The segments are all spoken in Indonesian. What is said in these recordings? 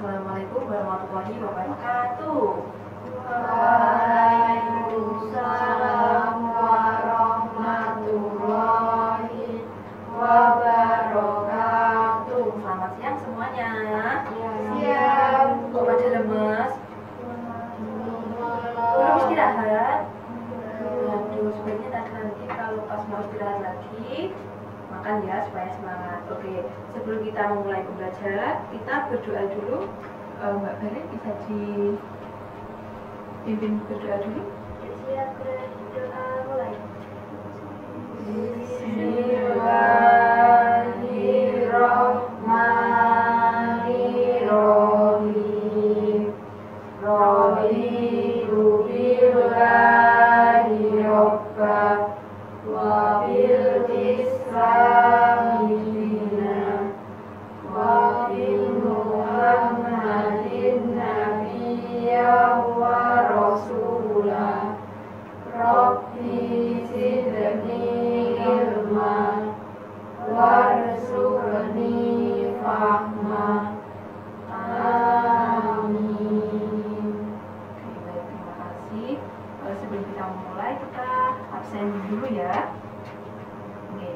Assalamualaikum warahmatullahi wabarakatuh. Waalaikumsalam warahmatullahi wabarakatuh. Selamat siang semuanya. Siang. Kok pada lemes? Belum istirahat? Aduh, sebaiknya nanti kalau pas mau istirahat lagi makan ya supaya semangat. Oke, sebelum kita memulai belajar, kita berdoa dulu. Mbak Beren bisa dipimpin berdoa dulu. Siap, berdoa mulai. Bismillahirrahmanirrahim. Raditu billahi rabban wa bil islami dinan wa bi Muhammadin nabiyyan wa rasulah. Rabbi zidni ilman warzuqni fahma. Amin. Oke, baik, terima kasih. Sebelum kita memulai, kita absen dulu ya. Oke.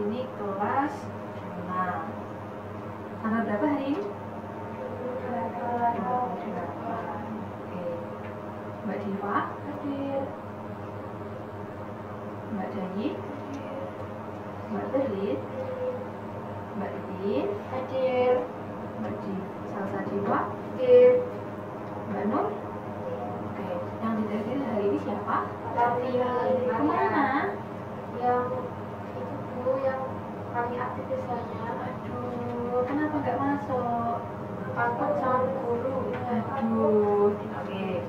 Ini kelas 6. Tanggal berapa hari ini? 28. Oke. Mbak Diva hadir. Mbak Dayi, Mbak Berlin, Mbak Titin, Hadir. Mbak Salsa Diva, Hadir. Mbak Nur. Oke, yang tidak hadir hari ini siapa? Tapi Kemana? yang itu Bu yang kami aktif biasanya. Aduh, kenapa nggak masuk? Takut sama guru. Aduh, oke.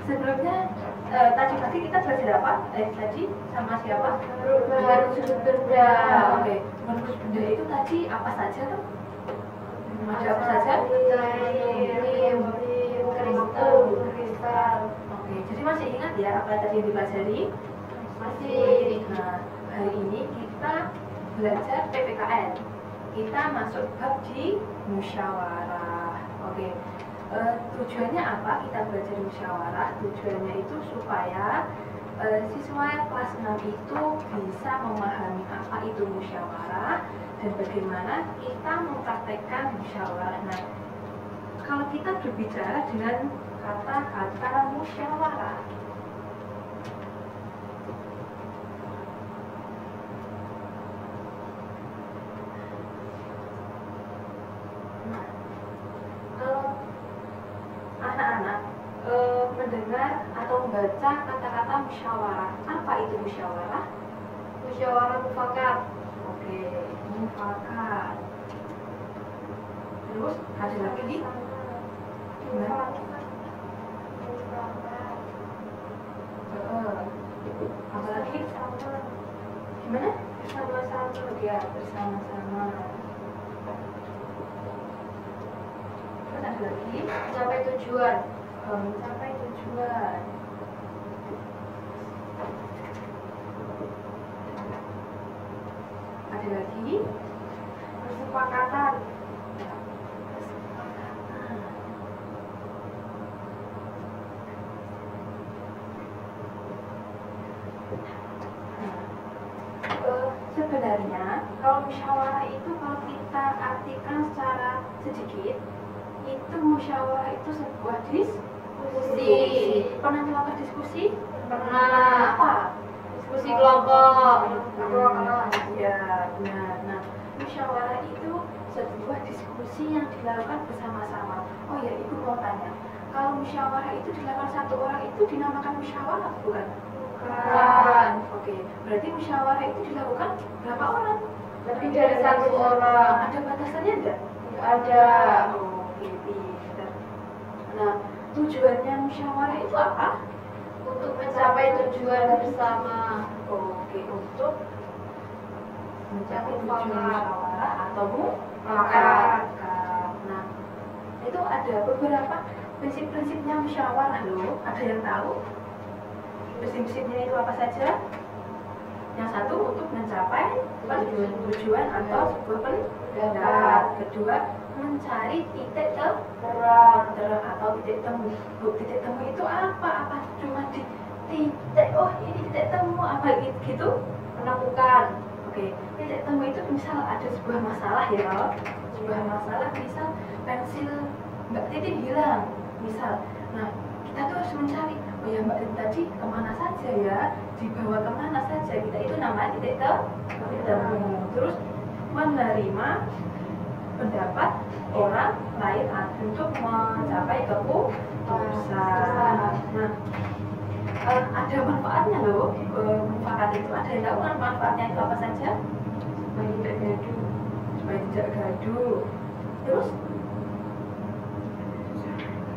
Sebelumnya tadi pagi kita belajar apa? Tadi sama siapa? Perubahan sudut benda. Oke, menurut benda itu tadi apa saja tuh? Ada apa saja? Kristal. Oke, jadi masih ingat ya apa tadi yang dipelajari? Masih. Nah, hari ini kita belajar PPKN. Kita masuk bab di musyawarah. Oke. Tujuannya apa kita belajar musyawarah? Tujuannya itu supaya siswa kelas 6 itu bisa memahami apa itu musyawarah dan bagaimana kita mempraktekkan musyawarah. Nah, kalau kita berbicara dengan kata-kata musyawarah, nah, kalau anak-anak mendengar atau membaca kata-kata musyawarah, apa itu musyawarah? Musyawarah mufakat. Oke, mufakat. Terus ada lagi nih? Gimana? Apa lagi? Gimana? Bersama-sama. Ya, bersama-sama. Terus ada lagi? Mencapai tujuan. Mencapai tujuan. Ada lagi? Kesepakatan. Kesepakatan. Sebenarnya kalau musyawarah itu kalau kita artikan secara sedikit, itu musyawarah itu sebuah diskusi. Pernah melakukan diskusi? Pernah. Apa? Diskusi kelompok. Ya, benar. Nah, musyawarah itu sebuah diskusi yang dilakukan bersama-sama. Oh ya, Ibu mau tanya, kalau musyawarah itu dilakukan satu orang itu dinamakan musyawarah, bukan? Bukan. Oke, berarti musyawarah itu dilakukan berapa orang? Lebih dari satu orang. Ada batasannya enggak? Ada. Oke, pinter. Nah, tujuannya musyawarah itu apa? Untuk mencapai tujuan bersama. Oke, untuk mencapai tujuan Mufakat. musyawarah atau Mufakat. Nah, itu ada beberapa prinsip-prinsipnya musyawarah loh. Ada yang tahu? Prinsip-prinsipnya itu apa saja? Yang satu untuk mencapai tujuan atau sebuah pendapat. Kedua, mencari titik terang atau titik temu. Titik temu itu apa? Apa cuma di titik, oh ini titik temu, apa gitu? Menemukan. Oke, titik temu itu misal ada sebuah masalah ya, sebuah masalah, misal pensil Mbak Titin hilang, misal. Nah, kita tuh harus mencari, oh ya Mbak Titin tadi kemana saja ya, dibawa kemana saja, kita itu namanya titik temu. Terus menerima pendapat orang lain untuk mencapai keputusan. Nah, ada manfaatnya loh. Manfaat itu ada yang tahu kan manfaatnya itu apa saja? Supaya tidak gaduh. Terus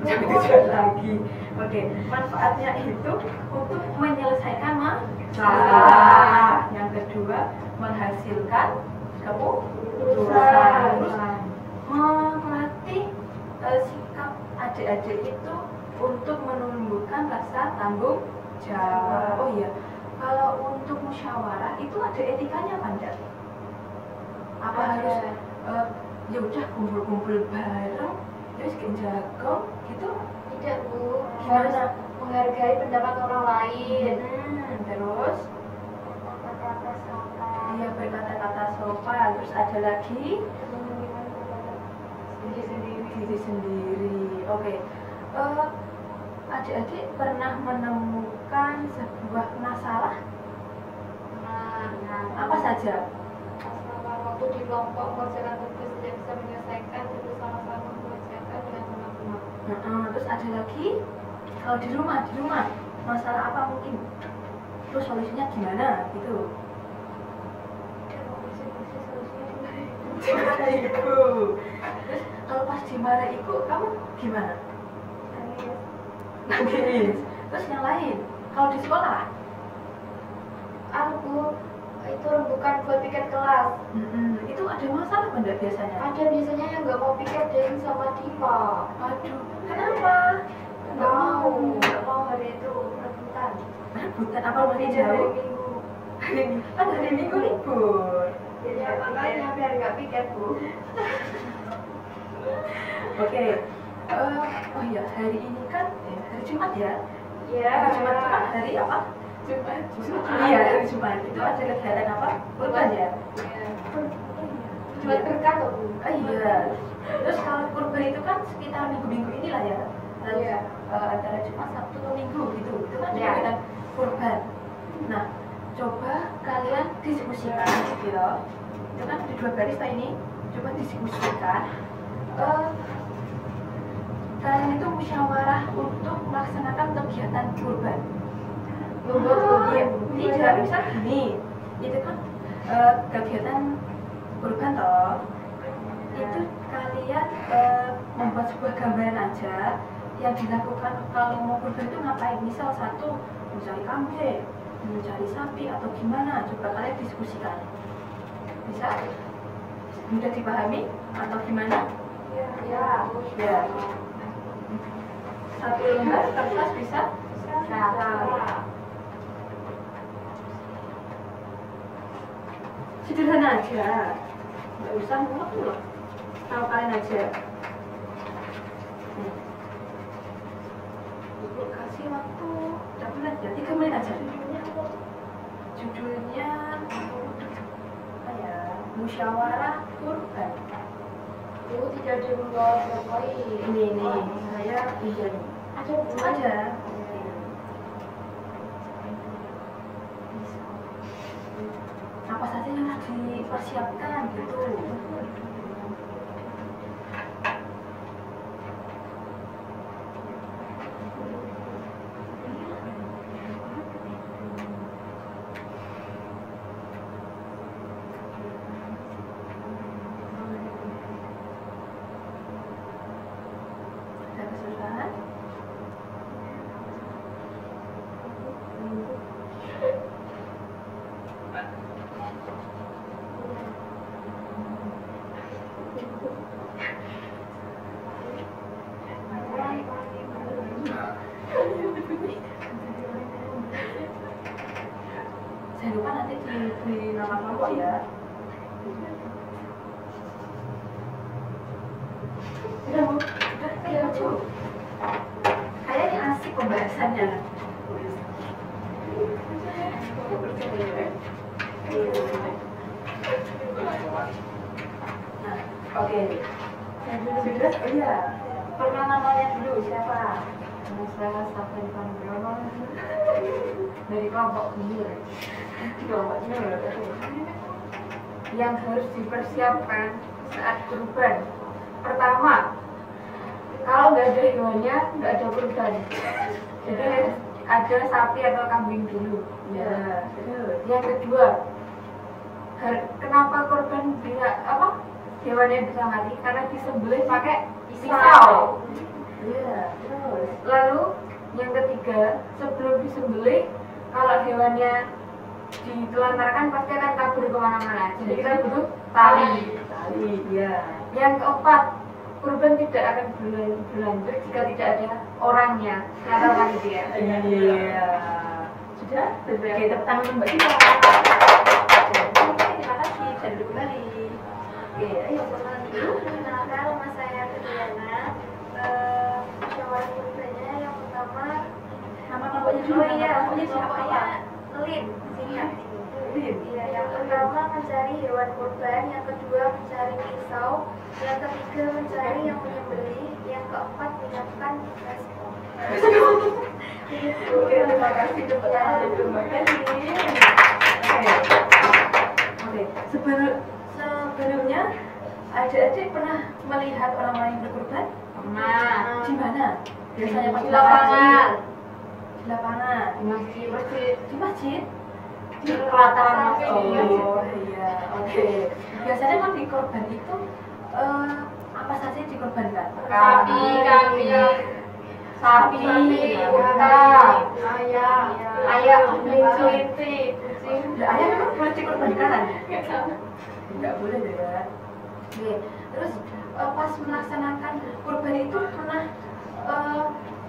tidak lagi. Oke, manfaatnya itu untuk menyelesaikan masalah. Yang kedua, menghasilkan keputusan. Terus melatih sikap adik-adik itu untuk menumbuhkan rasa tanggung jawab. Oh iya, kalau untuk musyawarah itu ada etikanya apa enggak? Apa harus ya udah kumpul-kumpul bareng terus jagong gitu? Tidak Bu, Gimana? harus menghargai pendapat orang lain. Terus Kata-kata sopan. dia berkata-kata sopan. Terus ada lagi diri sendiri. Oke. Adik-adik pernah menemukan sebuah masalah? Apa saja? Masalah waktu di kelompok mengerjakan tugas tidak bisa menyelesaikan, terus sama-sama mengerjakan dengan teman-teman. Terus ada lagi, kalau di rumah masalah apa mungkin? Terus solusinya gimana gitu? Dimarahi ibu. Terus kalau pas dimarahi ibu, kamu gimana? Nangis. Terus yang lain, kalau di sekolah? Aku itu rembukan buat piket kelas. Itu ada masalah enggak biasanya? Ada biasanya yang nggak mau piket Deng sama Diva. Aduh, kenapa? Nggak mau hari itu rebutan. Rebutan apa lebih jauh? Kan hari Minggu libur. Ya makanya biar nggak piket Bu. Oke. Oh iya, hari ini kan hari Jumat ya? Iya. Hari Jumat itu kan hari apa? Jumat. Iya, hari Jumat. Itu ada kegiatan apa? Kurban ya? Jumat berkah tuh Bu. Iya. Terus kalau kurban itu kan sekitar minggu-minggu inilah ya? Iya. Antara Jumat, Sabtu, Minggu gitu. Itu kan Iya. kegiatan kurban. Nah, coba kalian diskusikan gitu. Itu kan di 2 baris ini. Coba diskusikan. Kalian itu musyawarah untuk melaksanakan kegiatan kurban. Iya, tidak misal gini, itu kan kegiatan kurban toh. Itu kalian membuat sebuah gambaran aja yang dilakukan kalau mau kurban itu ngapain. Misal satu mencari kambing, mencari sapi atau gimana. Coba kalian diskusikan. Bisa? Mudah dipahami atau gimana? Ya. Satu lembar kertas bisa? Sederhana aja, nggak usah muluk-muluk. Tahu kalian aja. Ibu kasih waktu berapa menit ya? 3 menit aja. Judulnya apa ya? Musyawarah kurban. Bu tidak ada membawa poin. Ini saya pinjam. Ada Bu. Ada. Apa saja yang harus dipersiapkan gitu. Ada kesusahan? Saya lupa nanti di nama kelompok ya. Oke. Sudah? Oh iya. Perkenalan namanya dulu siapa? Nama saya Safin Pandrono Dari kelompok Nur. Kelompok Nur. Yang harus dipersiapkan saat kurban. Pertama, kalau nggak ada hewannya, nggak ada kurban. Jadi ada sapi atau kambing dulu. Ya. Yang kedua, kenapa korban bisa hewannya bisa mati? Karena disembelih pakai pisau. Iya. Terus. Lalu yang ketiga, sebelum disembelih, kalau hewannya ditelantarkan pasti akan kabur kemana-mana. Jadi kita butuh tali. Ya. Yang keempat, kurban tidak akan berlanjut jika tidak ada orangnya atau panitia. Iya. Sudah? Oke, tepuk tangan Mbak Sita. Terima kasih, bisa duduk kembali. Oke, ayo perkenalan dulu. Perkenalkan, nama saya Triana. Musyawarah kurbannya yang pertama. Nama kelompoknya dulu. Oh iya, kelompoknya siapa? kelompoknya Lin. Singkat. Lin. Iya, yang pertama mencari hewan kurban, yang kedua mencari pisau, yang ketiga mencari yang menyembelih, yang keempat menyiapkan baskom. Oke, terima kasih tepuk tangan dulu Mbak Kelly. Oke, sebelumnya adik-adik pernah melihat orang-orang yang berkurban? Pernah. Di mana? Biasanya pas Di lapangan. Di lapangan. Di masjid. Di masjid? Di pelataran masjid. Oh iya, oke. Biasanya kan di korban itu apa saja yang dikorbankan? Sapi, unta, ayam, kelinci, kucing. Ayam memang boleh dikorbankan? Enggak boleh deh ya. Oke, terus pas melaksanakan kurban itu pernah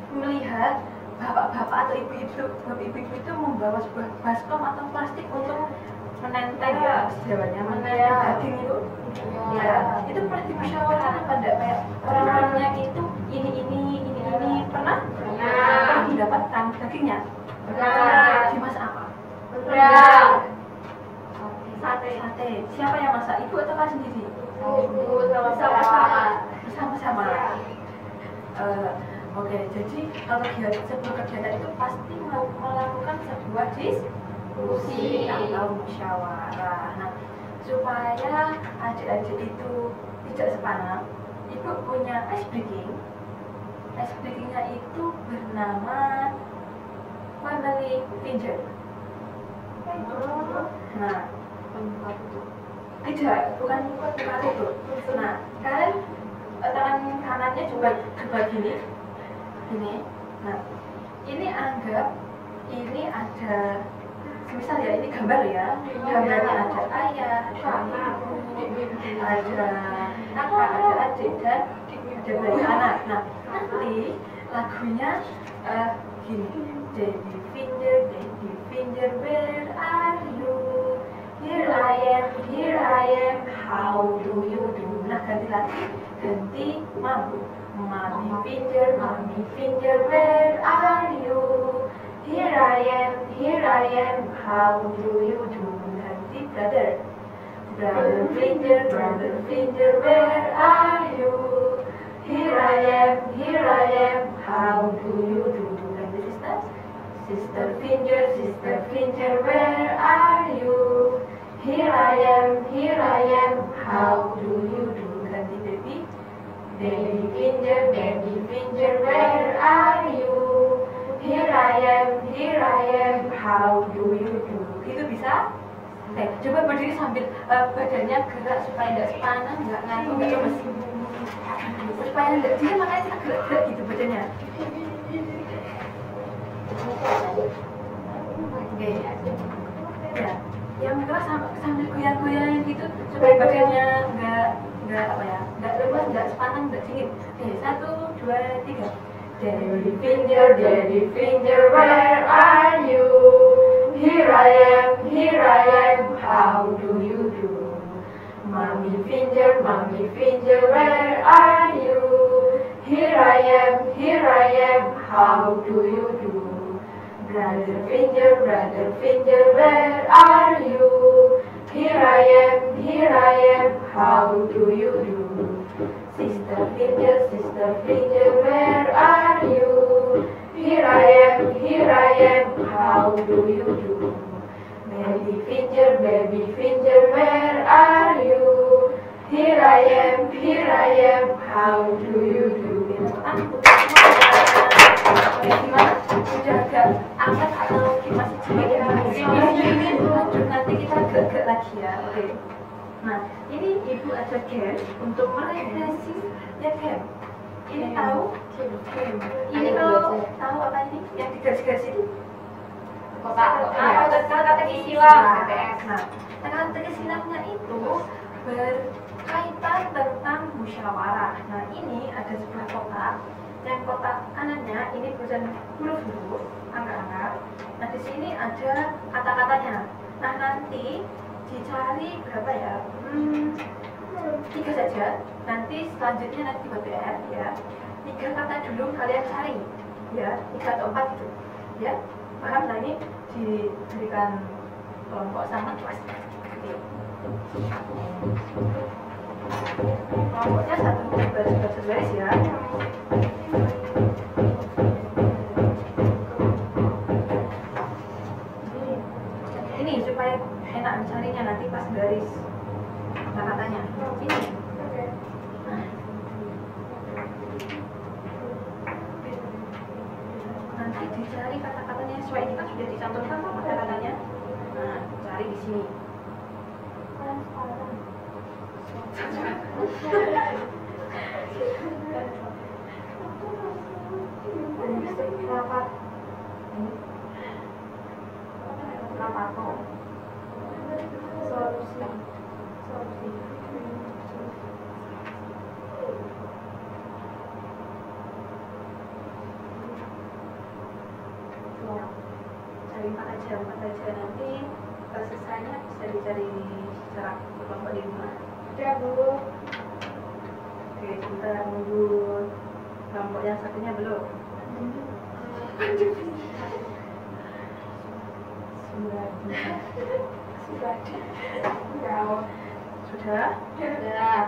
melihat bapak-bapak atau ibu-ibu itu membawa sebuah baskom atau plastik untuk menenteng sejauhnya menenteng daging itu. Ya, itu pernah dimusyawarahkan apa enggak kayak orang-orangnya itu ini pernah mendapatkan dagingnya? Pernah. Dimasak apa? Rendang. Sate. Siapa yang masak? Ibu atau kak sendiri? Ibu sama-sama. Sama-sama. Oke, jadi kalau sebuah kegiatan itu pasti melakukan sebuah diskusi atau musyawarah. Nah, supaya adik-adik itu tidak sepanang, ibu punya ice breaking. Ice breakingnya itu bernama family finger. Nah, tidak, bukan itu. Nah, kalian tangan kanannya juga begini. Ini. Nah, ini anggap ini ada misal ya, ini gambar ya. Gambarnya ada ayah, ada ibu, ada kakak, ada adik dan ada banyak anak. Nah, nanti lagunya gini. Daddy finger, where are you? Here I am, how do you do? Nah, ganti lagi, ganti Mommy finger, where are you? Here I am, how do you do? Ganti brother finger, where are you? Here I am, how do you do? Ganti sister finger, where are you? Here I am, how do you do? Ganti baby finger, where are you? Here I am, how do you do? Itu bisa? Oke, coba berdiri sambil badannya gerak supaya tidak sepanang, nggak ngantuk, nggak lemes. Supaya tidak dia makanya kita gerak-gerak gitu badannya. Oke, ya, yang gerak sambil goyang-goyang gitu supaya badannya nggak lemas, nggak sepanang, nggak dingin. Oke, 1, 2, 3. Daddy finger, where are you? Here I am, how do you do? Mommy finger, where are you? Here I am, how do you do? Brother finger, where are you? Here I am, how do you do? baby finger, where are you? Here I am, how do you do? Gimana? Udah agak angkat atau masih cilik ya? Nanti kita agak lagi ya, oke. Nah, ini ibu ada game untuk merefleksi ya game. Ini tahu? Ini kalau tahu apa ini? Yang di garis-garis itu? Kata-kata silang. Nah, kata-kata silangnya itu berkaitan tentang musyawarah. Nah, ini ada sebuah kotak. Yang kotak kanannya ini berisi huruf-huruf, angka-angka. Nah, di sini ada kata-katanya. Nah, nanti dicari berapa ya? 3 saja. Nanti selanjutnya nanti buat PR ya. 3 kata dulu kalian cari ya, 3 atau 4 gitu ya. Paham? Nah, ini diberikan kelompok sama kelas. Kelompoknya satu baris ya. Ini supaya enak mencarinya nanti pas garis kata-katanya. Ini. Nanti dicari kata-katanya sesuai, ini kan sudah dicantumkan kata-katanya. Nah, cari di sini. Cari 4 aja nanti selesainya bisa dicari secara kelompok di rumah. Udah, Bu. Oke, sebentar nunggu kelompok yang satunya belum. Sudah? Udah.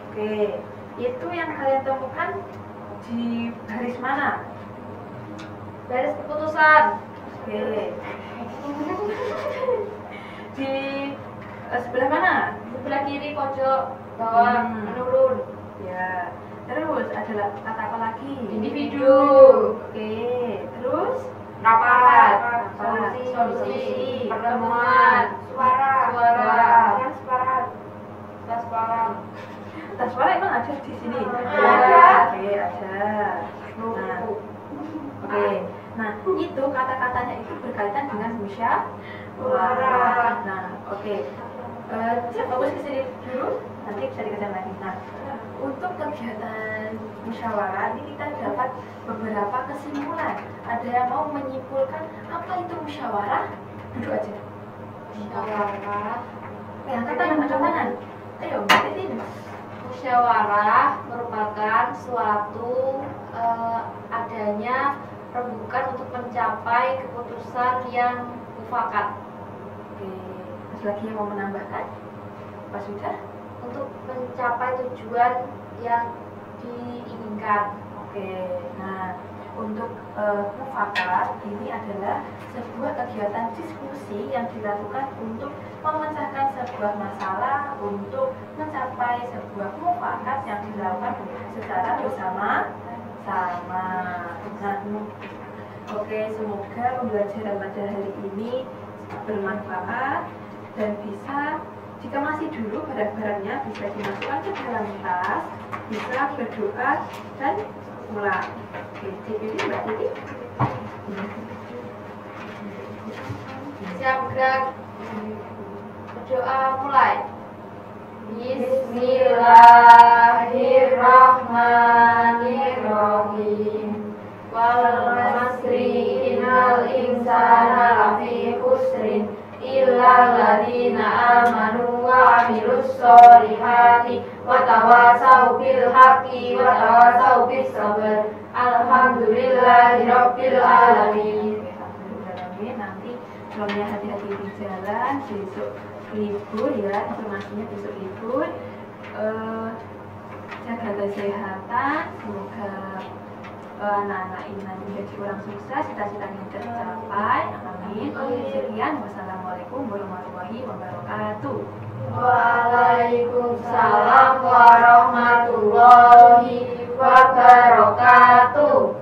Oke, itu yang kalian temukan di baris mana? Baris keputusan. Oke. Di sebelah mana? Sebelah kiri pojok bawah menurun. Ya. Terus ada kata apa lagi? Individu. Oke. Terus Rapat. Solusi. Pertemuan. Suara. Transparan. Suara emang ada di sini? Ada. Oke, ada. Nah, oke. Nah, itu kata-katanya itu berkaitan dengan musyawarah. Nah, oke. Saya fokus ke sini dulu, nanti bisa dikejar lagi. Nah, untuk kegiatan musyawarah ini kita dapat beberapa kesimpulan. Ada yang mau menyimpulkan apa itu musyawarah? Duduk aja. Musyawarah. Angkat tangan. Ayo, ini. Musyawarah merupakan suatu adanya rembukan untuk mencapai keputusan yang mufakat. Oke, ada lagi yang mau menambahkan? Apa sudah? Untuk mencapai tujuan yang diinginkan. Oke, nah untuk mufakat ini adalah sebuah kegiatan diskusi yang dilakukan untuk memecahkan sebuah masalah, untuk mencapai sebuah mufakat yang dilakukan secara bersama-sama. Nah, oke, semoga pembelajaran pada hari ini bermanfaat dan bisa, jika masih dulu barang-barangnya bisa dimasukkan ke dalam tas, bisa berdoa dan pulang. Oke, Titi, Mbak Titi. Siap gerak. Berdoa mulai. Bismillahirrahmanirrahim. Wal asri innal insana lafi khusrin illal ladzina amanu wa amilus solihati wa tawasau bil haqqi wa tawasau bis sabr. Alhamdulillahirabbil alamin. Nanti soalnya hati-hati di jalan, besok libur ya, informasinya besok libur. Jaga kesehatan, semoga anak-anak ini nanti menjadi orang sukses, cita-citanya tercapai. Amin. Sekian, wassalamualaikum warahmatullahi wabarakatuh. Waalaikumsalam warahmatullahi wabarakatuh.